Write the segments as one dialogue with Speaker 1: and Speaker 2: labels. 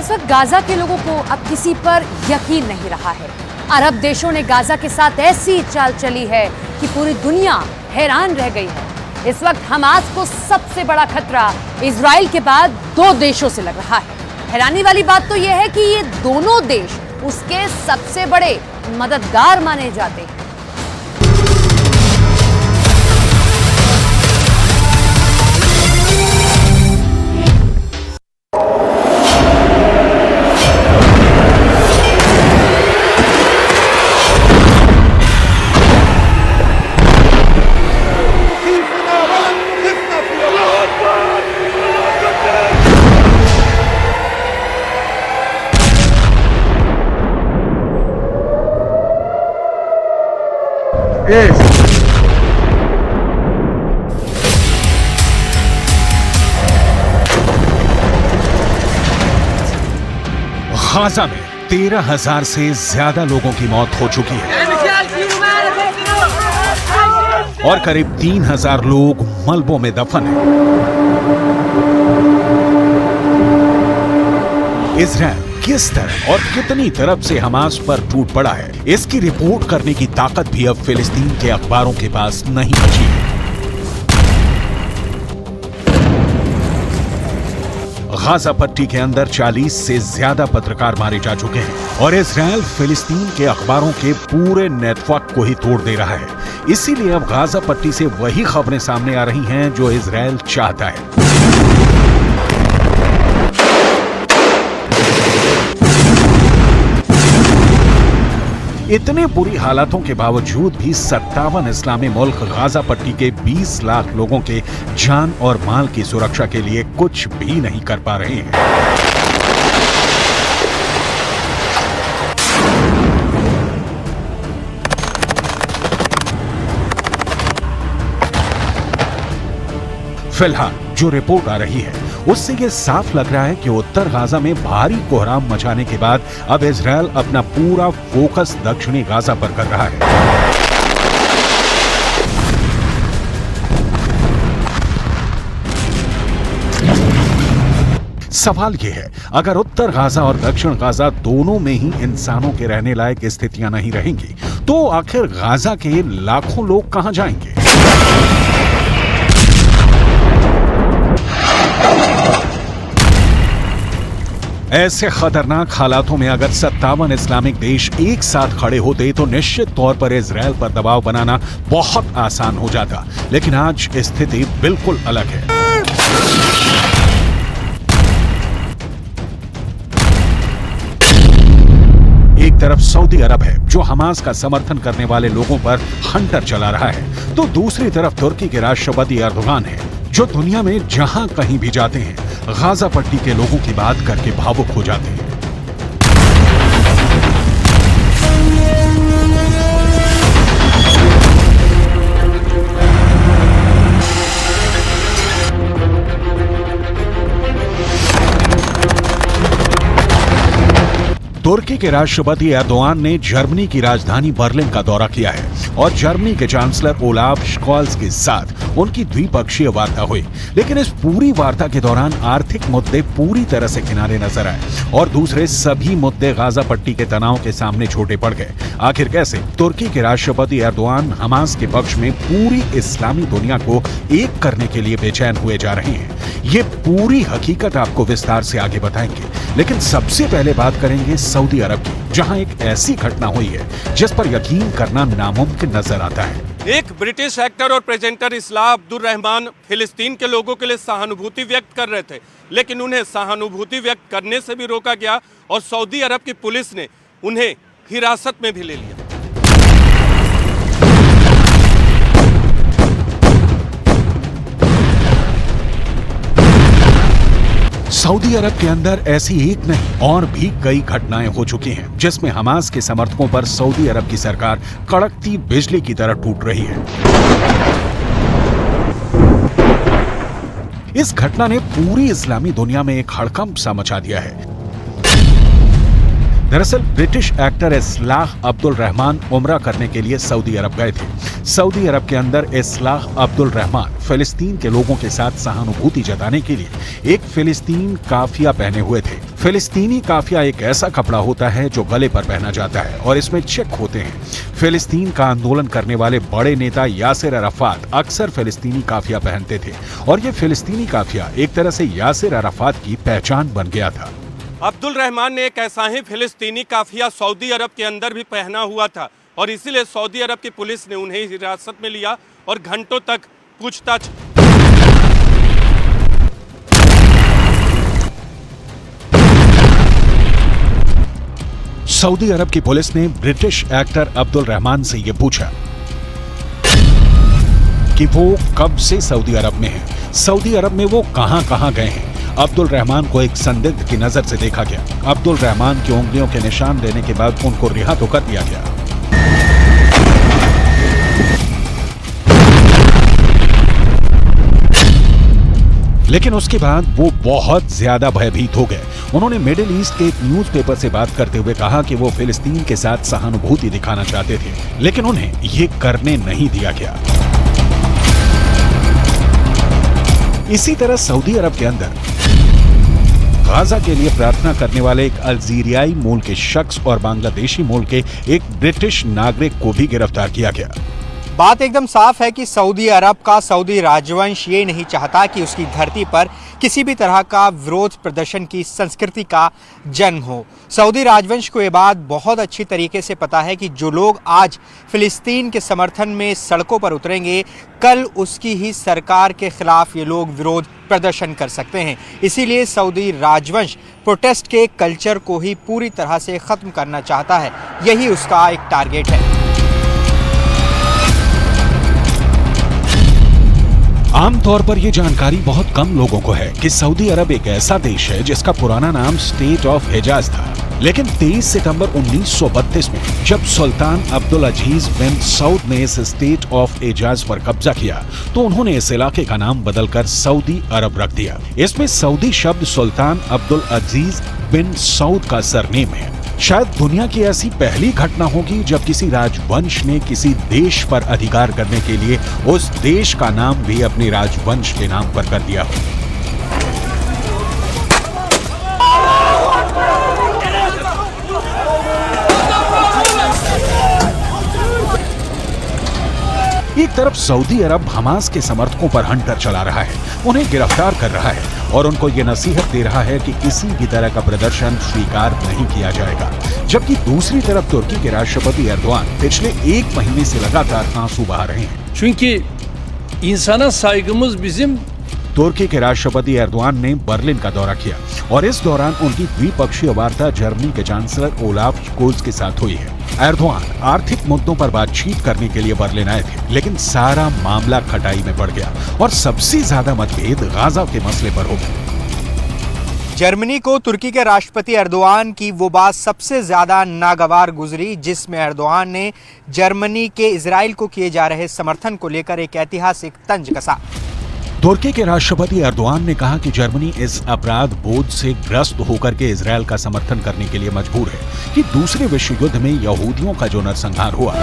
Speaker 1: इस वक्त गाजा के लोगों को अब किसी पर यकीन नहीं रहा है। अरब देशों ने गाजा के साथ ऐसी चाल चली है कि पूरी दुनिया हैरान रह गई है। इस वक्त हमास को सबसे बड़ा खतरा इजराइल के बाद दो देशों से लग रहा है। हैरानी वाली बात तो यह है कि ये दोनों देश उसके सबसे बड़े मददगार माने जाते हैं।
Speaker 2: गाजा में 13,000 से ज्यादा लोगों की मौत हो चुकी है और करीब 3,000 लोग मलबों में दफन हैं। इजराइल किस तरह और कितनी तरफ से हमास पर टूट पड़ा है, इसकी रिपोर्ट करने की ताकत भी अब फिलिस्तीन के अखबारों के पास नहीं बची है। गाजा पट्टी के अंदर 40 से ज्यादा पत्रकार मारे जा चुके हैं और इजराइल फिलिस्तीन के अखबारों के पूरे नेटवर्क को ही तोड़ दे रहा है। इसीलिए अब गाजा पट्टी से वही खबरें सामने आ रही हैं जो इजराइल चाहता है। इतने बुरी हालातों के बावजूद भी 57 इस्लामी मुल्क गाजा पट्टी के 20 लाख लोगों के जान और माल की सुरक्षा के लिए कुछ भी नहीं कर पा रहे हैं। फिलहाल जो रिपोर्ट आ रही है उससे ये साफ लग रहा है कि उत्तर गाजा में भारी कोहराम मचाने के बाद अब इजराइल अपना पूरा फोकस दक्षिणी गाजा पर कर रहा है। सवाल यह है, अगर उत्तर गाजा और दक्षिण गाजा दोनों में ही इंसानों के रहने लायक स्थितियां नहीं रहेंगी तो आखिर गाजा के लाखों लोग कहां जाएंगे? ऐसे खतरनाक हालातों में अगर 57 इस्लामिक देश एक साथ खड़े होते तो निश्चित तौर पर इजराइल पर दबाव बनाना बहुत आसान हो जाता, लेकिन आज स्थिति बिल्कुल अलग है। एक तरफ सऊदी अरब है जो हमास का समर्थन करने वाले लोगों पर हंटर चला रहा है, तो दूसरी तरफ तुर्की के राष्ट्रपति एर्दोगान है जो दुनिया में जहां कहीं भी जाते हैं गाजा पट्टी के लोगों की बात करके भावुक हो जाते हैं। तुर्की के राष्ट्रपति एर्दोगान ने जर्मनी की राजधानी बर्लिन का दौरा किया है और जर्मनी के चांसलर ओलाफ स्कॉल्स के साथ उनकी द्विपक्षीय वार्ता हुई, लेकिन इस पूरी वार्ता के दौरान आर्थिक मुद्दे पूरी तरह से किनारे नजर आए और दूसरे सभी मुद्दे गाजा पट्टी के तनाव के सामने छोटे पड़ गए। आखिर कैसे? तुर्की के राष्ट्रपति एर्दोगान हमास के पक्ष में पूरी इस्लामी दुनिया को एक करने के लिए बेचैन हुए जा रहे हैं। ये पूरी हकीकत आपको विस्तार से आगे बताएंगे, लेकिन सबसे पहले बात करेंगे सऊदी अरब की, जहां एक ऐसी घटना हुई है जिस पर यकीन करना नामुमकिन नजर आता है।
Speaker 3: एक ब्रिटिश एक्टर और प्रेजेंटर इस्लाह अब्दुल रहमान फिलिस्तीन के लोगों के लिए सहानुभूति व्यक्त कर रहे थे, लेकिन उन्हें सहानुभूति व्यक्त करने से भी रोका गया और सऊदी अरब की पुलिस ने उन्हें हिरासत में भी ले लिया।
Speaker 2: सऊदी अरब के अंदर ऐसी एक नहीं और भी कई घटनाएं हो चुकी हैं जिसमें हमास के समर्थकों पर सऊदी अरब की सरकार कड़कती बिजली की तरह टूट रही है। इस घटना ने पूरी इस्लामी दुनिया में एक हड़कंप सा मचा दिया है। दरअसल ब्रिटिश एक्टर इस्लाह अब्दुल रहमान उम्रा करने के लिए सऊदी अरब गए थे। सऊदी अरब के अंदर इस्लाह अब्दुल रहमान फिलिस्तीन के लोगों के साथ सहानुभूति जताने के लिए एक फिलिस्तीन काफिया पहने हुए थे। फिलिस्तीनी काफिया एक ऐसा कपड़ा होता है जो गले पर पहना जाता है और इसमें चेक होते हैं। फिलिस्तीन का आंदोलन करने वाले बड़े नेता यासिर अराफात अक्सर फिलिस्तीनी काफिया पहनते थे और ये फिलिस्तीनी काफिया एक तरह से यासिर अराफात की पहचान बन गया था।
Speaker 3: अब्दुल रहमान ने एक ऐसा ही फिलिस्तीनी काफिया सऊदी अरब के अंदर भी पहना हुआ था और इसीलिए सऊदी अरब की पुलिस ने उन्हें हिरासत में लिया और घंटों तक पूछताछ।
Speaker 2: सऊदी अरब की पुलिस ने ब्रिटिश एक्टर अब्दुल रहमान से यह पूछा कि वो कब से सऊदी अरब में हैं, सऊदी अरब में वो कहां गए हैं। अब्दुल रहमान को एक संदिग्ध की नजर से देखा गया। अब्दुल रहमान की उंगलियों के निशान देने के बाद उनको रिहा तो कर दिया गया। लेकिन उसके बाद वो बहुत ज्यादा भयभीत हो गए। उन्होंने मिडिल ईस्ट के एक न्यूज़पेपर से बात करते हुए कहा कि वो फिलिस्तीन के साथ सहानुभूति दिखाना चाहते थे, लेकिन उन्हें ये करने नहीं दिया गया। इसी तरह सऊदी अरब के अंदर गाजा के लिए प्रार्थना करने वाले एक अल्जीरियाई मूल के शख्स और बांग्लादेशी मूल के एक ब्रिटिश नागरिक को भी गिरफ्तार किया गया।
Speaker 4: बात एकदम साफ है कि सऊदी अरब का सऊदी राजवंश ये नहीं चाहता कि उसकी धरती पर किसी भी तरह का विरोध प्रदर्शन की संस्कृति का जन्म हो। सऊदी राजवंश को ये बात बहुत अच्छी तरीके से पता है कि जो लोग आज फिलिस्तीन के समर्थन में सड़कों पर उतरेंगे, कल उसकी ही सरकार के खिलाफ ये लोग विरोध प्रदर्शन कर सकते हैं। इसीलिए सऊदी राजवंश प्रोटेस्ट के कल्चर को ही पूरी तरह से ख़त्म करना चाहता है। यही उसका एक टारगेट है।
Speaker 2: आमतौर पर यह जानकारी बहुत कम लोगों को है कि सऊदी अरब एक ऐसा देश है जिसका पुराना नाम स्टेट ऑफ हिजाज था, लेकिन 23 सितंबर 1932 में जब सुल्तान अब्दुल अजीज बिन सऊद ने इस स्टेट ऑफ हिजाज पर कब्जा किया तो उन्होंने इस इलाके का नाम बदलकर सऊदी अरब रख दिया। इसमें सऊदी शब्द सुल्तान अब्दुल अजीज बिन सऊद का सरनेम है। शायद दुनिया की ऐसी पहली घटना होगी जब किसी राजवंश ने किसी देश पर अधिकार करने के लिए उस देश का नाम भी अपने राजवंश के नाम पर कर दिया हो। एक तरफ सऊदी अरब हमास के समर्थकों पर हंटर चला रहा है, उन्हें गिरफ्तार कर रहा है और उनको ये नसीहत दे रहा है कि किसी भी तरह का प्रदर्शन स्वीकार नहीं किया जाएगा। जबकि दूसरी तरफ तुर्की के राष्ट्रपति एर्दोआन पिछले 1 महीने से लगातार आंसू बहा रहे हैं।
Speaker 5: Çünkü insana saygımız bizim।
Speaker 2: तुर्की के राष्ट्रपति एर्दोआन ने बर्लिन का दौरा किया और इस दौरान उनकी द्विपक्षीय वार्ता जर्मनी के चांसलर ओलाफ स्कोल्ज के साथ हुई है। एर्दोआन आर्थिक मुद्दों पर बातचीत करने के लिए बर्लिन आए थे, लेकिन सारा मामला खटाई में पड़ गया और सबसे ज्यादा मतभेद गाजा के मसले पर हो गए।
Speaker 4: जर्मनी को तुर्की के राष्ट्रपति एर्दोआन की वो बात सबसे ज्यादा नागवार गुजरी जिसमें एर्दोआन ने जर्मनी के इजराइल को किए जा रहे समर्थन को लेकर एक ऐतिहासिक तंज कसा।
Speaker 2: तुर्की के राष्ट्रपति एर्दोआन ने कहा कि जर्मनी इस अपराध बोझ से ग्रस्त होकर के इजराइल का समर्थन करने के लिए मजबूर है कि दूसरे विश्व युद्ध में यहूदियों का जो नरसंहार हुआ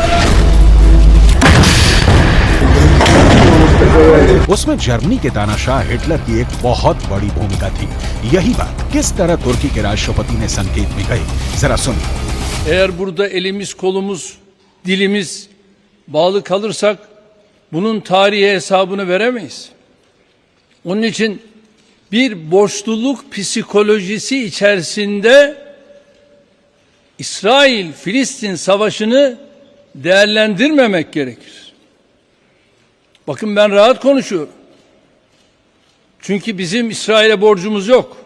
Speaker 2: उसमें जर्मनी के तानाशाह हिटलर की एक बहुत बड़ी भूमिका थी। यही बात किस तरह तुर्की के राष्ट्रपति ने संकेत में कही, जरा सुनिए।
Speaker 5: Eğer burada elimiz, kolumuz, dilimiz bağlı kalırsak bunun tarihi hesabını veremeyiz. Onun için bir borçluluk psikolojisi içerisinde İsrail-Filistin savaşını değerlendirmemek gerekir. Bakın ben rahat konuşuyorum. Çünkü bizim İsrail'e borcumuz yok.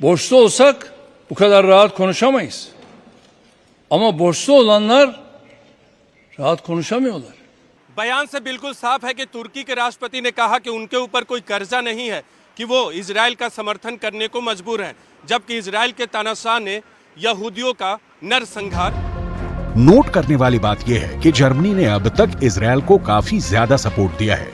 Speaker 5: Borçlu olsak bu kadar rahat konuşamayız. Ama borçlu olanlar rahat konuşamıyorlar.
Speaker 3: बयान से बिल्कुल साफ है कि तुर्की के राष्ट्रपति ने कहा कि उनके ऊपर कोई कर्जा नहीं है कि वो इजराइल का समर्थन करने को मजबूर हैं, जबकि इजराइल के तानाशाह ने यहूदियों का नरसंहार।
Speaker 2: नोट करने वाली बात यह है कि जर्मनी ने अब तक इजराइल को काफी ज्यादा सपोर्ट दिया है।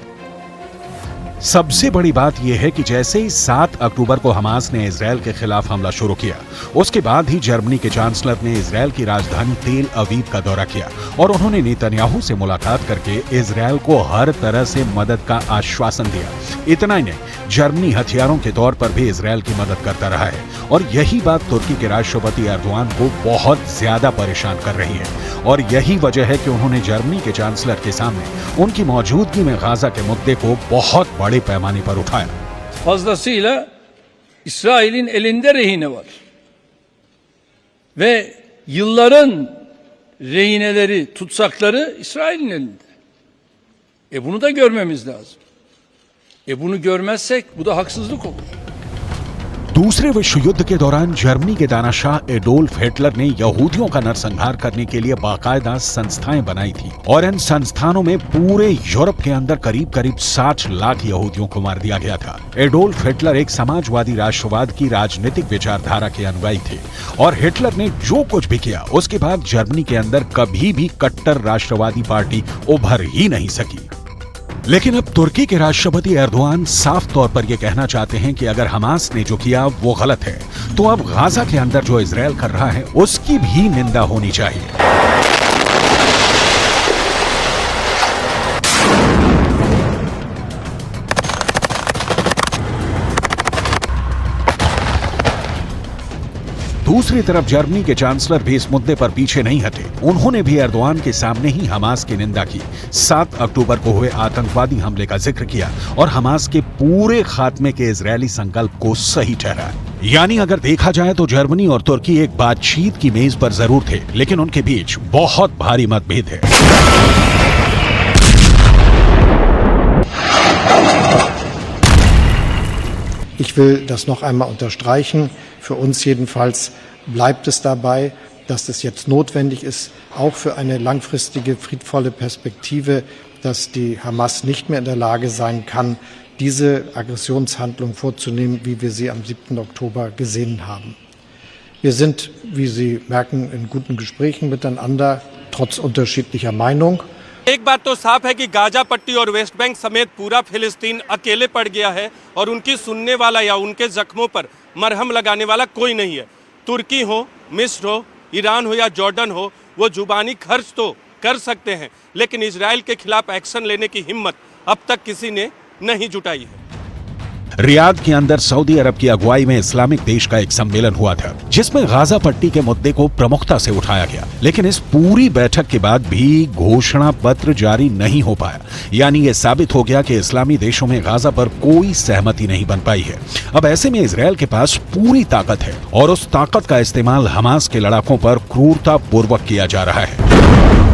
Speaker 2: सबसे बड़ी बात यह है कि जैसे ही 7 अक्टूबर को हमास ने इजरायल के खिलाफ हमला शुरू किया, उसके बाद ही जर्मनी के चांसलर ने इजरायल की राजधानी तेल अवीव का दौरा किया और उन्होंने नेतन्याहू से मुलाकात करके इजरायल को हर तरह से मदद का आश्वासन दिया। इतना ही नहीं, जर्मनी हथियारों के तौर पर भी इजरायल की मदद करता रहा है और यही बात तुर्की के राष्ट्रपति एर्दोआन को बहुत ज्यादा परेशान कर रही है और यही वजह है कि उन्होंने जर्मनी के चांसलर के सामने उनकी मौजूदगी में गाजा के मुद्दे को बहुत बड़े पैमाने पर उठाया।
Speaker 5: Fazlasıyla İsrail'in elinde rehine var. Ve yılların rehineleri, tutsakları İsrail'in elinde. Bunu da görmemiz lazım. Bunu görmezsek bu da haksızlık olur.
Speaker 2: दूसरे विश्व युद्ध के दौरान जर्मनी के दानाशाह एडोल्फ हिटलर ने यहूदियों का नरसंहार करने के लिए बाकायदा संस्थाएं बनाई थी और इन संस्थानों में पूरे यूरोप के अंदर करीब 60 लाख यहूदियों को मार दिया गया था। एडोल्फ हिटलर एक समाजवादी राष्ट्रवाद की राजनीतिक विचारधारा के अनुयायी थे और हिटलर ने जो कुछ भी किया उसके बाद जर्मनी के अंदर कभी भी कट्टर राष्ट्रवादी पार्टी उभर ही नहीं सकी। लेकिन अब तुर्की के राष्ट्रपति एर्दोआन साफ तौर पर यह कहना चाहते हैं कि अगर हमास ने जो किया वो गलत है, तो अब गाजा के अंदर जो इजरायल कर रहा है उसकी भी निंदा होनी चाहिए। दूसरी तरफ जर्मनी के चांसलर भी इस मुद्दे पर पीछे नहीं हटे। उन्होंने भी एर्दोआन के सामने ही हमास की निंदा की, 7 अक्टूबर को हुए आतंकवादी हमले का जिक्र किया और हमास के पूरे खात्मे के इजरायली संकल्प को सही ठहराया। यानी अगर देखा जाए तो जर्मनी और तुर्की एक बातचीत की मेज पर जरूर थे, लेकिन उनके बीच बहुत भारी मतभेद है।
Speaker 6: Ich will das noch einmal unterstreichen. Für uns jedenfalls bleibt es dabei, dass es jetzt notwendig ist, auch für eine langfristige, friedvolle Perspektive, dass die Hamas nicht mehr in der Lage sein kann, diese Aggressionshandlung vorzunehmen, wie wir sie am 7. Oktober gesehen haben. Wir sind, wie Sie merken, in guten Gesprächen miteinander, trotz unterschiedlicher Meinung.
Speaker 3: एक बात तो साफ है कि Gaza पट्टी और West Bank समेत पूरा फिलिस्तीन अकेले पड़ गया है और उनकी सुनने वाला या उनके जख्मों पर मरहम लगाने वाला कोई नहीं है। तुर्की हो, मिस्र हो, ईरान हो या जॉर्डन हो, वो जुबानी खर्च तो कर सकते हैं, लेकिन इजराइल के खिलाफ एक्शन लेने की हिम्मत अब तक किसी ने नहीं जुटाई है।
Speaker 2: रियाद के अंदर सऊदी अरब की अगुवाई में इस्लामिक देश का एक सम्मेलन हुआ था, जिसमें गाजा पट्टी के मुद्दे को प्रमुखता से उठाया गया, लेकिन इस पूरी बैठक के बाद भी घोषणा पत्र जारी नहीं हो पाया। यानी ये साबित हो गया कि इस्लामी देशों में गाजा पर कोई सहमति नहीं बन पाई है। अब ऐसे में इजरायल के पास पूरी ताकत है और उस ताकत का इस्तेमाल हमास के लड़ाकों पर क्रूरता पूर्वक किया जा रहा है।